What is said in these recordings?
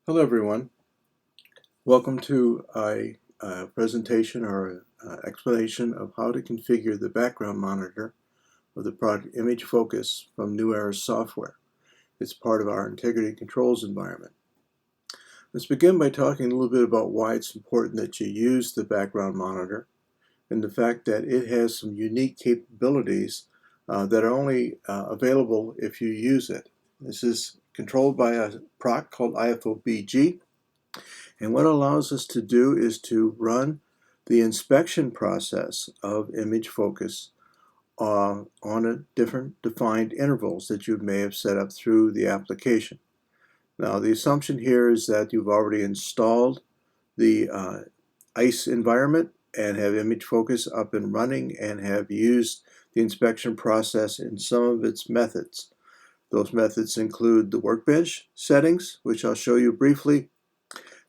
Hello everyone. Welcome to a presentation or explanation of how to configure the background monitor of the product Image Focus from New Era software. It's part of our integrity controls environment. Let's begin by talking a little bit about why it's important that you use the background monitor and the fact that it has some unique capabilities that are only available if you use it. This is controlled by a proc called IFOBG. And what it allows us to do is to run the inspection process of image focus on a different defined intervals that you may have set up through the application. Now, the assumption here is that you've already installed the ICE environment and have image focus up and running and have used the inspection process in some of its methods. Those methods include the workbench settings, which I'll show you briefly.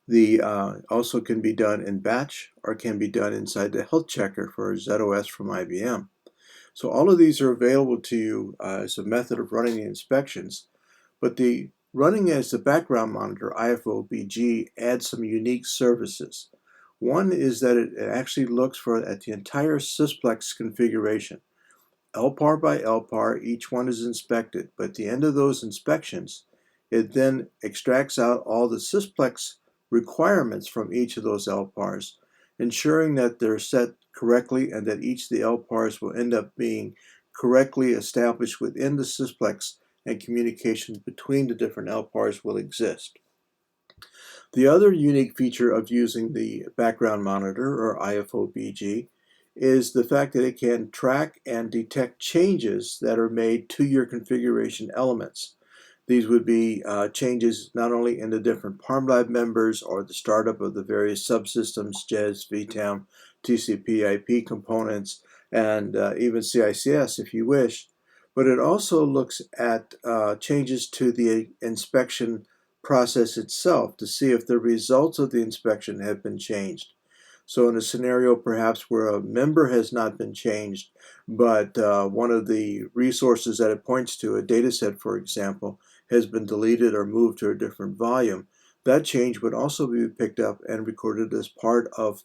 The also can be done in batch or can be done inside the health checker for ZOS from IBM. So all of these are available to you as a method of running the inspections, but the running as the background monitor, IFOBG, adds some unique services. One is that it actually looks at the entire sysplex configuration. LPAR by LPAR, each one is inspected, but at the end of those inspections, it then extracts out all the sysplex requirements from each of those LPARs, ensuring that they're set correctly and that each of the LPARs will end up being correctly established within the sysplex and communication between the different LPARs will exist. The other unique feature of using the background monitor, or IFOBG, is the fact that it can track and detect changes that are made to your configuration elements. These would be changes not only in the different ParmLab members or the startup of the various subsystems, JES, VTAM, TCP, IP components, and even CICS if you wish, but it also looks at changes to the inspection process itself to see if the results of the inspection have been changed. So in a scenario perhaps where a member has not been changed, but one of the resources that it points to, a data set for example, has been deleted or moved to a different volume, that change would also be picked up and recorded as part of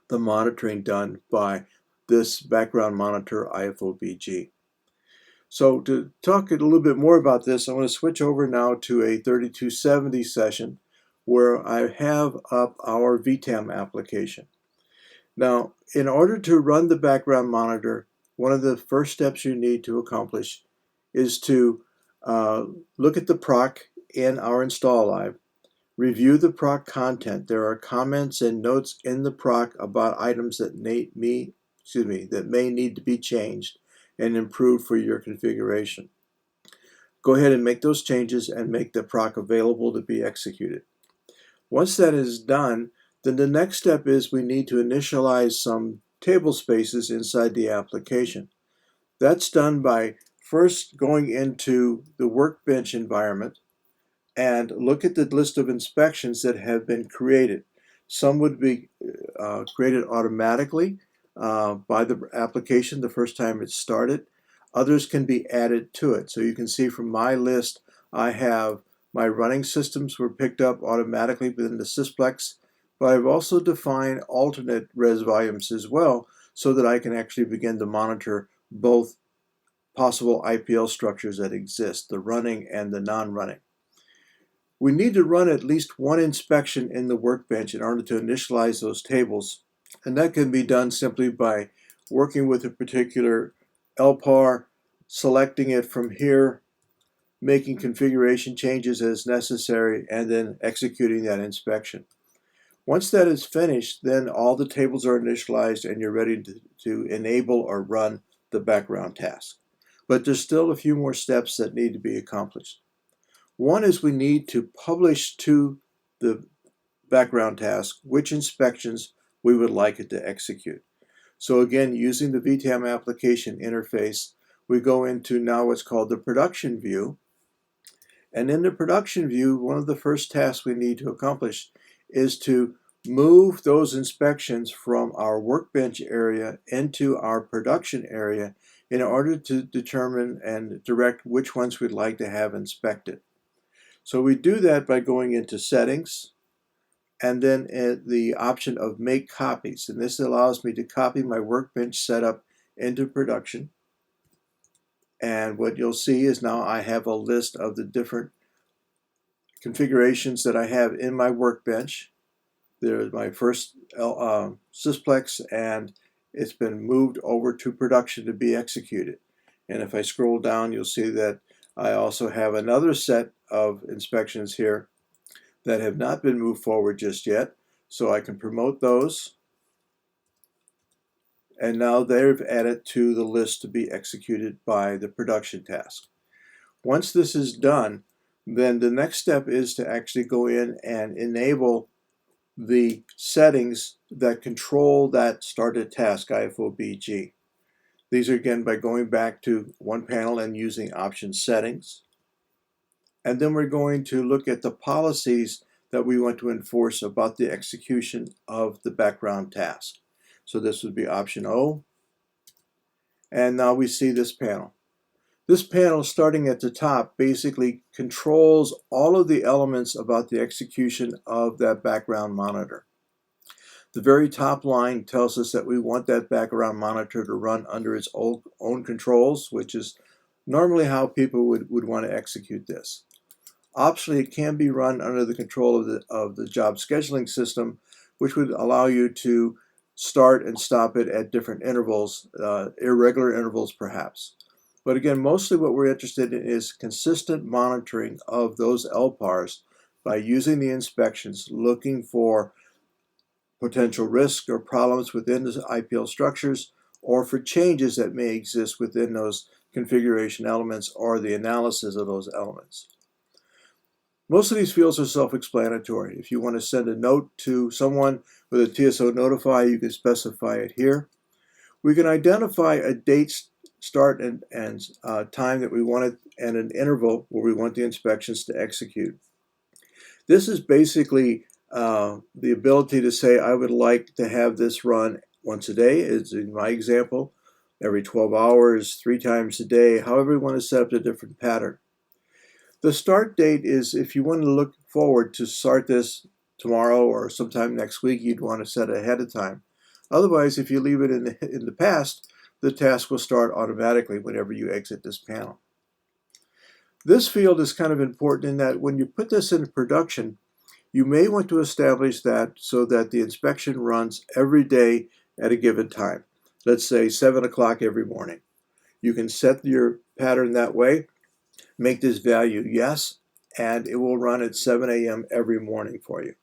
the monitoring done by this background monitor IFOBG. So to talk a little bit more about this, I want to switch over now to a 3270 session where I have up our VTAM application. Now, in order to run the background monitor, one of the first steps you need to accomplish is to look at the proc in our install live, review the proc content. There are comments and notes in the proc about items that may need to be changed and improved for your configuration. Go ahead and make those changes and make the proc available to be executed. Once that is done, then the next step is we need to initialize some table spaces inside the application. That's done by first going into the workbench environment and look at the list of inspections that have been created. Some would be created automatically by the application the first time it's started. Others can be added to it. So you can see from my list, I have my running systems were picked up automatically within the sysplex, but I've also defined alternate res volumes as well so that I can actually begin to monitor both possible IPL structures that exist, the running and the non-running. We need to run at least one inspection in the workbench in order to initialize those tables, and that can be done simply by working with a particular LPAR, selecting it from here, making configuration changes as necessary, and then executing that inspection. Once that is finished, then all the tables are initialized and you're ready to enable or run the background task. But there's still a few more steps that need to be accomplished. One is we need to publish to the background task which inspections we would like it to execute. So again, using the VTAM application interface, we go into now what's called the production view. And in the production view, one of the first tasks we need to accomplish is to move those inspections from our workbench area into our production area in order to determine and direct which ones we'd like to have inspected. So we do that by going into Settings, and then the option of Make Copies. And this allows me to copy my workbench setup into production. And what you'll see is now I have a list of the different configurations that I have in my workbench. There's my first Sysplex, and it's been moved over to production to be executed. And if I scroll down, you'll see that I also have another set of inspections here that have not been moved forward just yet. So I can promote those. And now they've added to the list to be executed by the production task. Once this is done, then the next step is to actually go in and enable the settings that control that started task, IFOBG. These are again by going back to one panel and using option settings. And then we're going to look at the policies that we want to enforce about the execution of the background task. So this would be option O. And now we see this panel. This panel, starting at the top, basically controls all of the elements about the execution of that background monitor. The very top line tells us that we want that background monitor to run under its own controls, which is normally how people would want to execute this. Optionally, it can be run under the control of the job scheduling system, which would allow you to start and stop it at different intervals, irregular intervals perhaps. But again, mostly what we're interested in is consistent monitoring of those LPARs by using the inspections, looking for potential risks or problems within the IPL structures, or for changes that may exist within those configuration elements or the analysis of those elements. Most of these fields are self-explanatory. If you want to send a note to someone with a TSO notify, you can specify it here. We can identify a date start and time that we want it and an interval where we want the inspections to execute. This is basically the ability to say I would like to have this run once a day, is in my example, every 12 hours, 3 times a day, however you want to set up a different pattern. The start date is if you want to look forward to start this tomorrow or sometime next week, you'd want to set it ahead of time. Otherwise, if you leave it in the past, the task will start automatically whenever you exit this panel. This field is kind of important in that when you put this into production, you may want to establish that so that the inspection runs every day at a given time. Let's say 7 o'clock every morning. You can set your pattern that way. Make this value yes, and it will run at 7 a.m. every morning for you.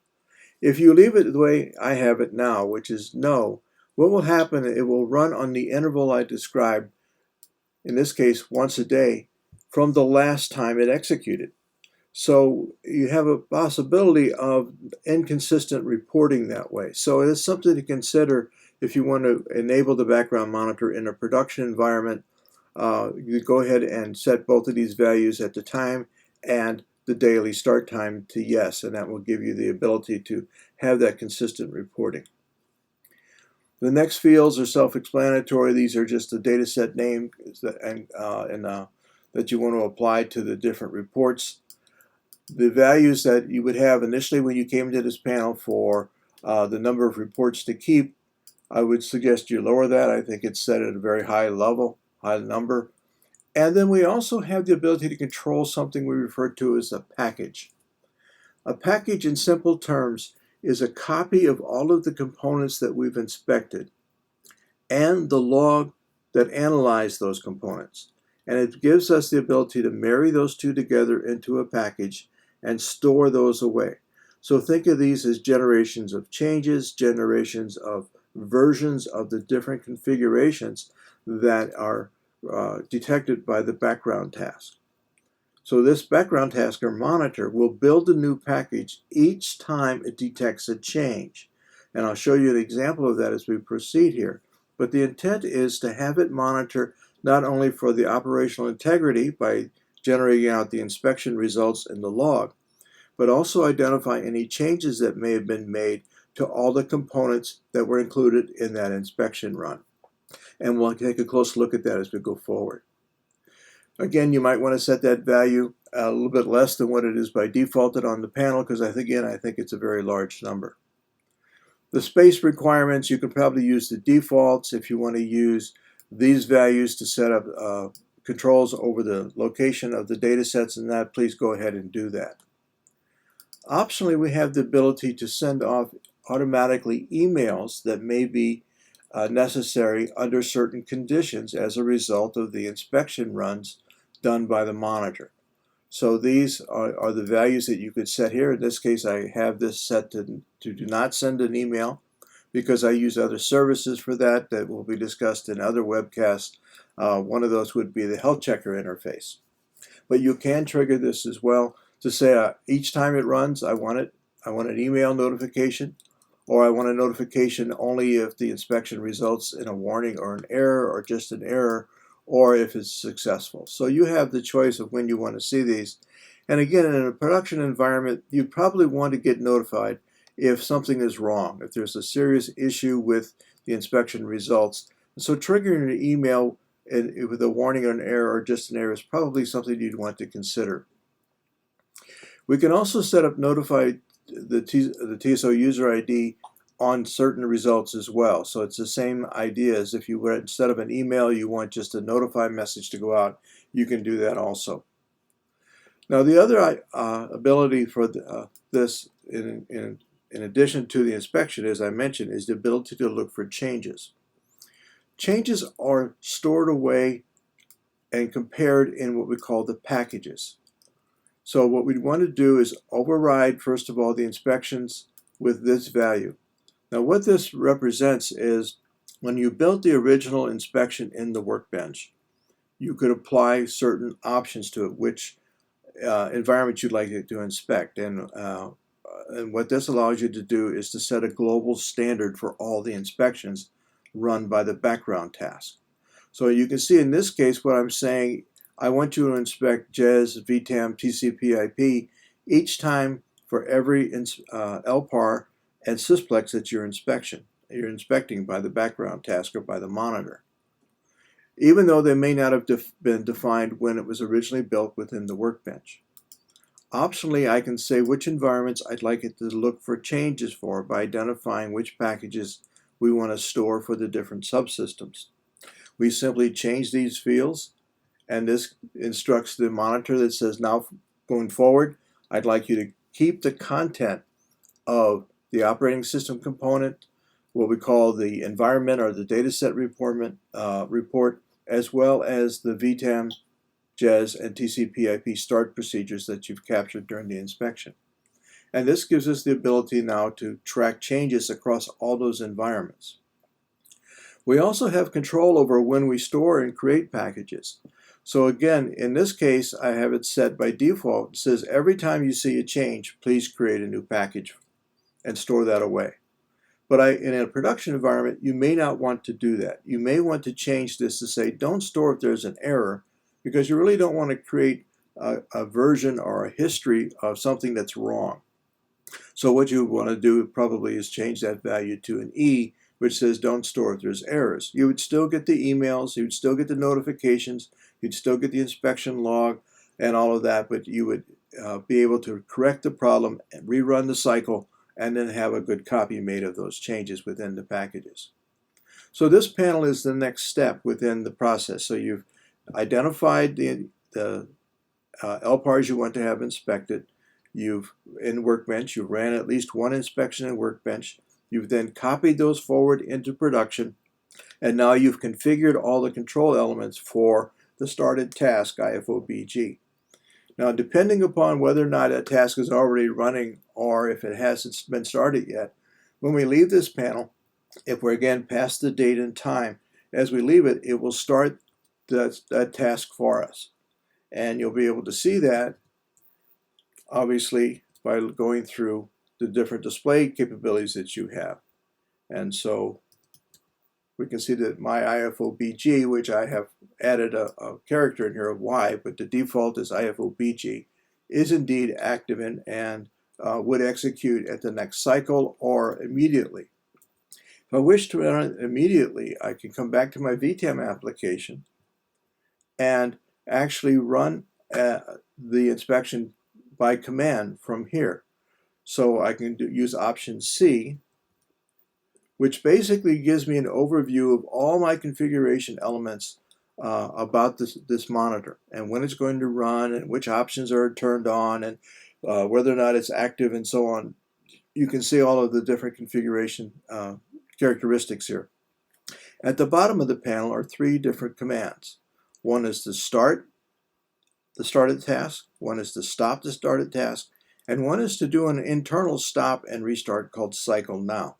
If you leave it the way I have it now, which is no, what will happen, it will run on the interval I described, in this case once a day, from the last time it executed. So you have a possibility of inconsistent reporting that way. So it is something to consider if you want to enable the background monitor in a production environment. You go ahead and set both of these values at the time and the daily start time to yes, and that will give you the ability to have that consistent reporting. The next fields are self-explanatory. These are just the data set name that you want to apply to the different reports. The values that you would have initially when you came into this panel for the number of reports to keep, I would suggest you lower that. I think it's set at a very high level, high number. And then we also have the ability to control something we refer to as a package. A package, in simple terms, is a copy of all of the components that we've inspected and the log that analyzed those components. And it gives us the ability to marry those two together into a package and store those away. So think of these as generations of changes, generations of versions of the different configurations that are detected by the background task. So this background task or monitor will build a new package each time it detects a change. And I'll show you an example of that as we proceed here. But the intent is to have it monitor not only for the operational integrity by generating out the inspection results in the log, but also identify any changes that may have been made to all the components that were included in that inspection run. And we'll take a close look at that as we go forward. Again, you might want to set that value a little bit less than what it is by defaulted on the panel, because I think it's a very large number. The space requirements, you can probably use the defaults. If you want to use these values to set up controls over the location of the data sets and that, please go ahead and do that. Optionally, we have the ability to send off automatically emails that may be necessary under certain conditions as a result of the inspection runs done by the monitor. So these are the values that you could set here. In this case, I have this set to do not send an email because I use other services for that will be discussed in other webcasts. One of those would be the health checker interface. But you can trigger this as well to say each time it runs, I want an email notification, or I want a notification only if the inspection results in a warning or an error or just an error, or if it's successful. So you have the choice of when you want to see these. And again, in a production environment, you probably want to get notified if something is wrong, if there's a serious issue with the inspection results. So triggering an email with a warning or an error or just an error is probably something you'd want to consider. We can also set up notify the TSO user ID on certain results as well. So it's the same idea as if you were, instead of an email, you want just a notify message to go out, you can do that also. Now the other ability for this, in addition to the inspection, as I mentioned, is the ability to look for changes. Changes are stored away and compared in what we call the packages. So what we'd want to do is override, first of all, the inspections with this value. Now what this represents is when you built the original inspection in the workbench, you could apply certain options to it, which environment you'd like it to inspect. And what this allows you to do is to set a global standard for all the inspections run by the background task. So you can see in this case what I'm saying, I want you to inspect JES, VTAM, TCP/IP each time for every LPAR and sysplex that you're inspecting by the background task or by the monitor, even though they may not have been defined when it was originally built within the workbench. Optionally, I can say which environments I'd like it to look for changes for by identifying which packages we want to store for the different subsystems. We simply change these fields, and this instructs the monitor that says, now going forward, I'd like you to keep the content of the operating system component, what we call the environment or the dataset report, as well as the VTAM, JES, and TCP/IP start procedures that you've captured during the inspection. And this gives us the ability now to track changes across all those environments. We also have control over when we store and create packages. So again, in this case, I have it set by default. It says every time you see a change, please create a new package and store that away. But in a production environment, you may not want to do that. You may want to change this to say, don't store if there's an error, because you really don't want to create a version or a history of something that's wrong. So what you want to do probably is change that value to an E, which says don't store if there's errors. You would still get the emails, you would still get the notifications, you'd still get the inspection log and all of that, but you would be able to correct the problem and rerun the cycle and then have a good copy made of those changes within the packages. So this panel is the next step within the process. So you've identified the LPARs you want to have inspected. In Workbench, you ran at least one inspection in Workbench. You've then copied those forward into production, and now you've configured all the control elements for the started task, IFOBG. Now, depending upon whether or not a task is already running or if it hasn't been started yet, when we leave this panel, if we're again past the date and time, as we leave it, it will start that task for us. And you'll be able to see that, obviously, by going through the different display capabilities that you have. And so we can see that my IFOBG, which I have added a character in here of Y, but the default is IFOBG, is indeed active and would execute at the next cycle or immediately. If I wish to run it immediately, I can come back to my VTAM application, and actually run the inspection by command from here. So I can use option C, which basically gives me an overview of all my configuration elements about this monitor and when it's going to run and which options are turned on and whether or not it's active and so on. You can see all of the different configuration characteristics here. At the bottom of the panel are 3 different commands. One is to start the started task, one is to stop the started task, and one is to do an internal stop and restart called cycle now.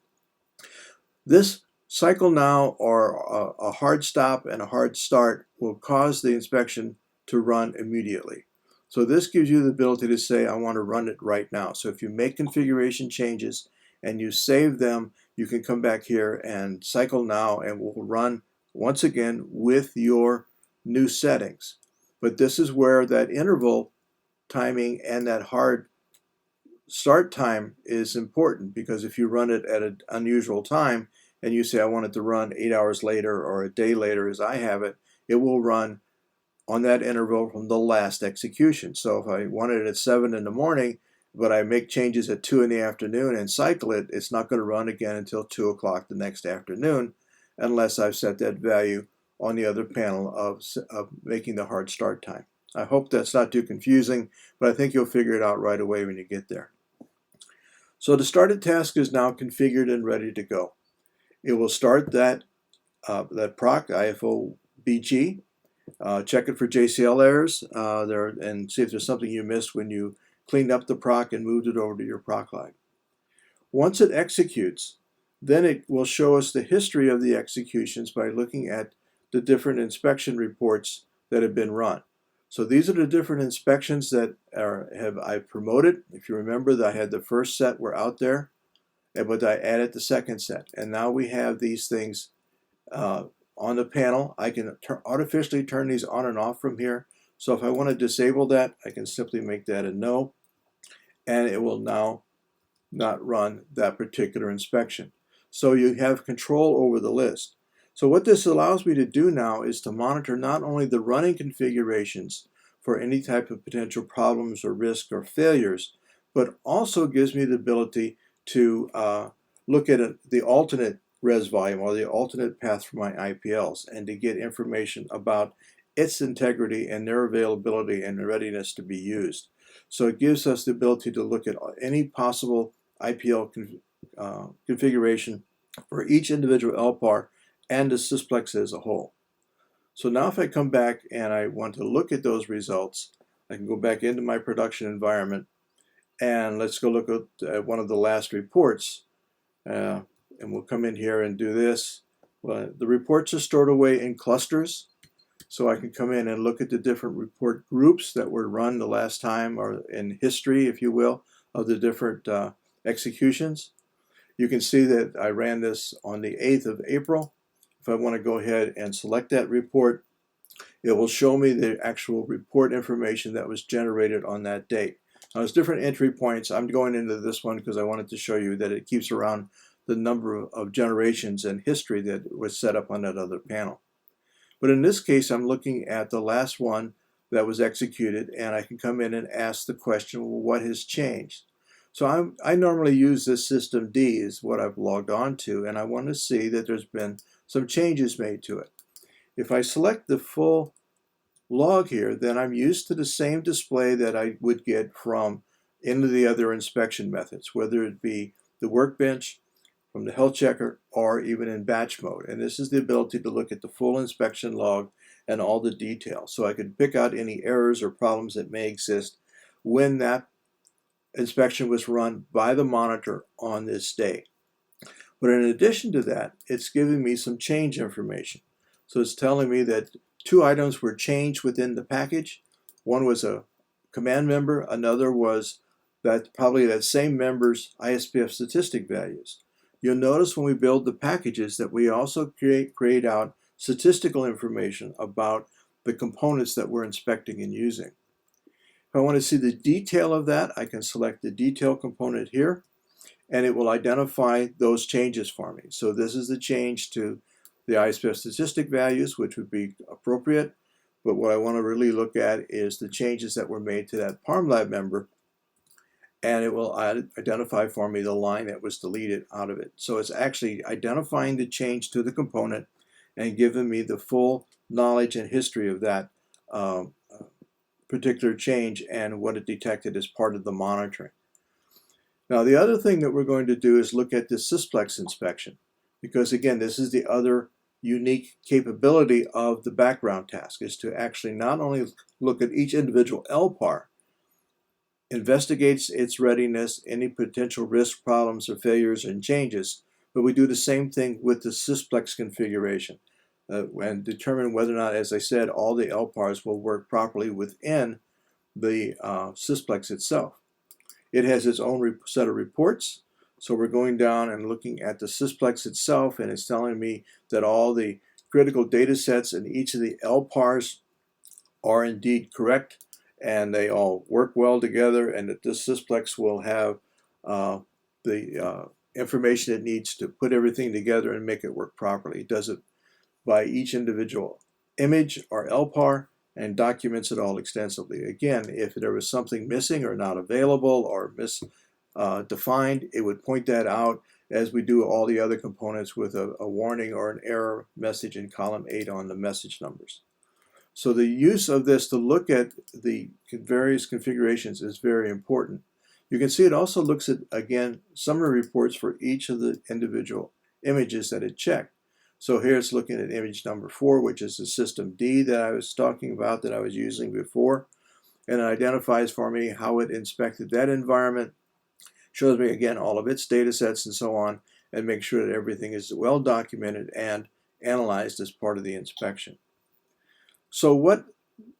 This cycle now, or a hard stop and a hard start, will cause the inspection to run immediately. So this gives you the ability to say, I want to run it right now. So if you make configuration changes and you save them, you can come back here and cycle now and we'll run once again with your new settings. But this is where that interval timing and that hard start time is important, because if you run it at an unusual time and you say I want it to run 8 hours later or a day later as I have it, it will run on that interval from the last execution. So if I want it at 7 in the morning, but I make changes at 2 in the afternoon and cycle it, it's not going to run again until 2 o'clock the next afternoon, unless I've set that value on the other panel of making the hard start time. I hope that's not too confusing, but I think you'll figure it out right away when you get there. So the started task is now configured and ready to go. It will start that proc, IFOBG, check it for JCL errors and see if there's something you missed when you cleaned up the proc and moved it over to your proc line. Once it executes, then it will show us the history of the executions by looking at the different inspection reports that have been run. So these are the different inspections that I promoted. If you remember, that I had the first set were out there, but I added the second set. And now we have these things on the panel. I can artificially turn these on and off from here. So if I want to disable that, I can simply make that a no, and it will now not run that particular inspection. So you have control over the list. So what this allows me to do now is to monitor not only the running configurations for any type of potential problems or risk or failures, but also gives me the ability to look at the alternate res volume or the alternate path for my IPLs and to get information about its integrity and their availability and readiness to be used. So it gives us the ability to look at any possible IPL configuration for each individual LPAR and the sysplex as a whole. So now if I come back and I want to look at those results, I can go back into my production environment and let's go look at one of the last reports. And we'll come in here and do this. Well, the reports are stored away in clusters, so I can come in and look at the different report groups that were run the last time, or in history, if you will, of the different executions. You can see that I ran this on the 8th of April. If I want to go ahead and select that report, it will show me the actual report information that was generated on that date. Now, there's different entry points. I'm going into this one because I wanted to show you that it keeps around the number of generations and history that was set up on that other panel. But in this case, I'm looking at the last one that was executed, and I can come in and ask the question, well, what has changed? So I normally use this system D is what I've logged on to, and I want to see that there's been some changes made to it. If I select the full log here, then I'm used to the same display that I would get from any of the other inspection methods, whether it be the workbench, from the health checker, or even in batch mode. And this is the ability to look at the full inspection log and all the details. So I could pick out any errors or problems that may exist when that inspection was run by the monitor on this day. But in addition to that, it's giving me some change information. So it's telling me that 2 items were changed within the package. One was a command member, another was probably that same member's ISPF statistic values. You'll notice when we build the packages that we also create out statistical information about the components that we're inspecting and using. If I want to see the detail of that, I can select the detail component here, and it will identify those changes for me. So this is the change to the ISPF statistic values, which would be appropriate. but what I want to really look at is the changes that were made to that ParmLab member, and it will identify for me the line that was deleted out of it. So it's actually identifying the change to the component and giving me the full knowledge and history of that particular change and what it detected as part of the monitoring. Now, the other thing that we're going to do is look at the Sysplex inspection, because again, this is the other unique capability of the background task, is to actually not only look at each individual LPAR, investigates its readiness, any potential risk, problems, or failures and changes, but we do the same thing with the Sysplex configuration and determine whether or not, as I said, all the LPARs will work properly within the Sysplex itself. It has its own set of reports, so we're going down and looking at the Sysplex itself, and it's telling me that all the critical data sets in each of the LPARs are indeed correct, and they all work well together, and that this Sysplex will have the information it needs to put everything together and make it work properly. It does it by each individual image or LPAR and documents it all extensively. Again, if there was something missing or not available or misdefined, it would point that out, as we do all the other components, with a warning or an error message in column 8 on the message numbers. So the use of this to look at the various configurations is very important. You can see it also looks at, again, summary reports for each of the individual images that it checked. So here it's looking at image number 4, which is the system D that I was talking about, that I was using before. And it identifies for me how it inspected that environment, shows me again all of its data sets and so on, and make sure that everything is well documented and analyzed as part of the inspection. So what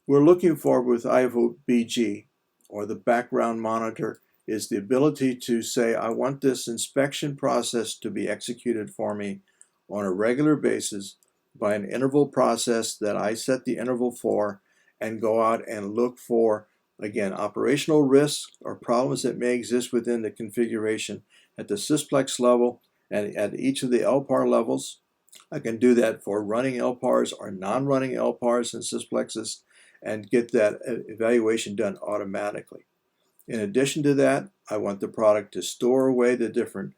we're looking for with IFOBG, or the background monitor, is the ability to say, I want this inspection process to be executed for me on a regular basis by an interval process that I set the interval for, and go out and look for, again, operational risks or problems that may exist within the configuration at the Sysplex level and at each of the LPAR levels. I can do that for running LPARs or non-running LPARs and Sysplexes, and get that evaluation done automatically. In addition to that, I want the product to store away the different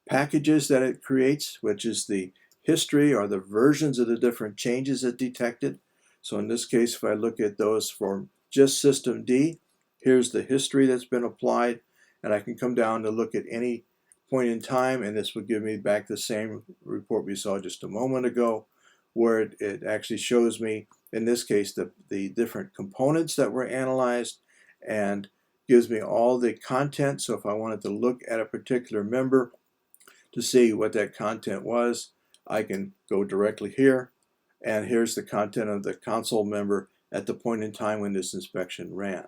packages that it creates, which is the history or the versions of the different changes it detected. So in this case, if I look at those for just system D, here's the history that's been applied, and I can come down to look at any point in time, and this would give me back the same report we saw just a moment ago, where it actually shows me, in this case, the different components that were analyzed, and gives me all the content. So if I wanted to look at a particular member to see what that content was, I can go directly here, and here's the content of the console member at the point in time when this inspection ran.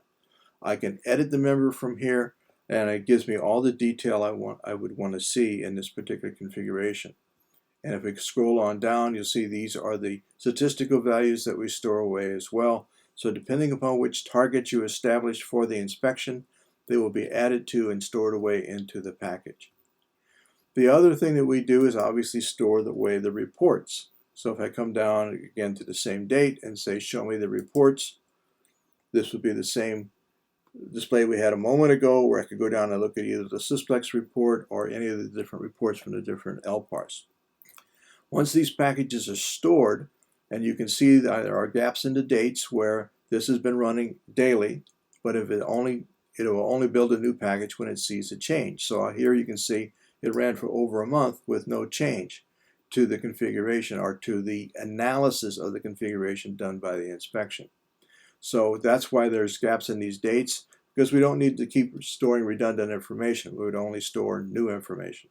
I can edit the member from here, and it gives me all the detail I would want to see in this particular configuration. And if we scroll on down, you'll see these are the statistical values that we store away as well. So depending upon which target you establish for the inspection, they will be added to and stored away into the package. The other thing that we do is obviously store away the reports. So if I come down again to the same date and say, show me the reports, this would be the same display we had a moment ago, where I could go down and look at either the Sysplex report or any of the different reports from the different LPARs. Once these packages are stored, and you can see that there are gaps in the dates where this has been running daily, but if it will only build a new package when it sees a change. So here you can see it ran for over a month with no change to the configuration or to the analysis of the configuration done by the inspection. So that's why there's gaps in these dates, because we don't need to keep storing redundant information. We would only store new information.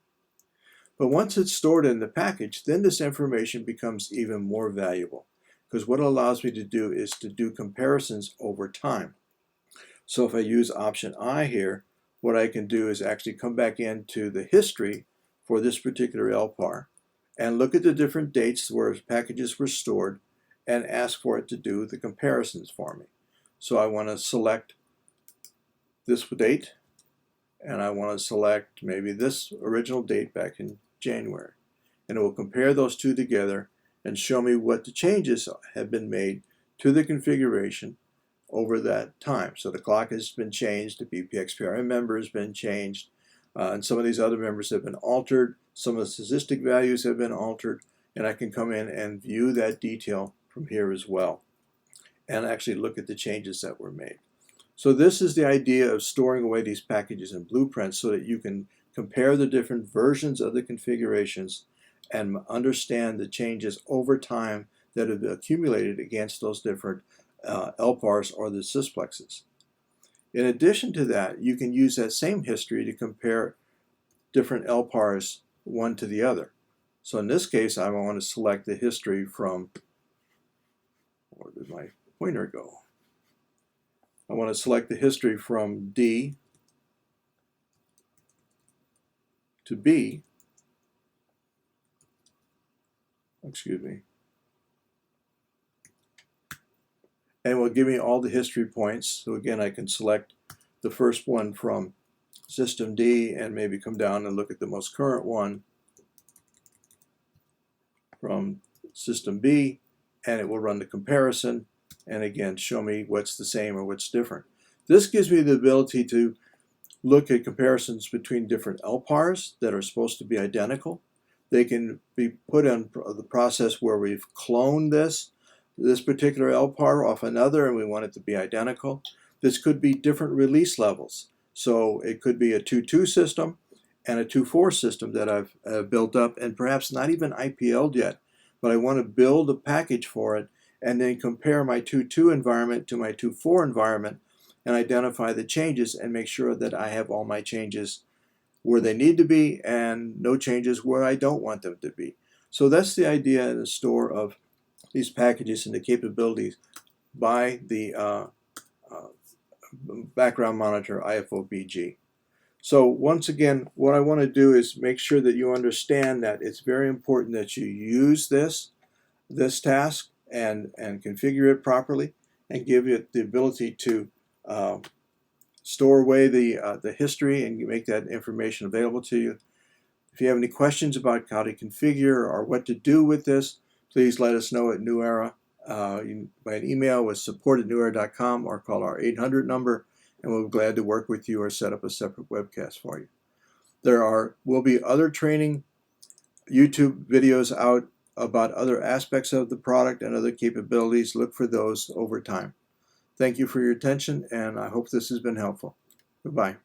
But once it's stored in the package, then this information becomes even more valuable, because what it allows me to do is to do comparisons over time. So if I use option I here, what I can do is actually come back into the history for this particular LPAR and look at the different dates where packages were stored and ask for it to do the comparisons for me. So I want to select this date, and I want to select maybe this original date back in January. And it will compare those two together and show me what the changes have been made to the configuration over that time. So the clock has been changed, the BPXPRM member has been changed, and some of these other members have been altered, some of the statistic values have been altered, and I can come in and view that detail from here as well, and actually look at the changes that were made. So this is the idea of storing away these packages in blueprints so that you can compare the different versions of the configurations and understand the changes over time that have accumulated against those different LPARs or the sysplexes. In addition to that, you can use that same history to compare different LPARs one to the other. So in this case, I want to select the history from, where did my pointer go? I want to select the history from D to B, excuse me, and it will give me all the history points. So again, I can select the first one from system D and maybe come down and look at the most current one from system B, and it will run the comparison and again show me what's the same or what's different. This gives me the ability to look at comparisons between different LPARs that are supposed to be identical. They can be put in the process where we've cloned this particular LPAR off another and we want it to be identical. This could be different release levels. So it could be a 2.2 system and a 2.4 system that I've built up and perhaps not even IPL'd yet, but I want to build a package for it and then compare my 2.2 environment to my 2.4 environment and identify the changes and make sure that I have all my changes where they need to be and no changes where I don't want them to be. So that's the idea in the store of these packages and the capabilities by the background monitor IFOBG. So once again, what I want to do is make sure that you understand that it's very important that you use this task and configure it properly and give it the ability to store away the history and make that information available to you. If you have any questions about how to configure or what to do with this, please let us know at New Era by an email with support@newera.com or call our 800 number, and we'll be glad to work with you or set up a separate webcast for you. There will be other training YouTube videos out about other aspects of the product and other capabilities. Look for those over time. Thank you for your attention, and I hope this has been helpful. Goodbye.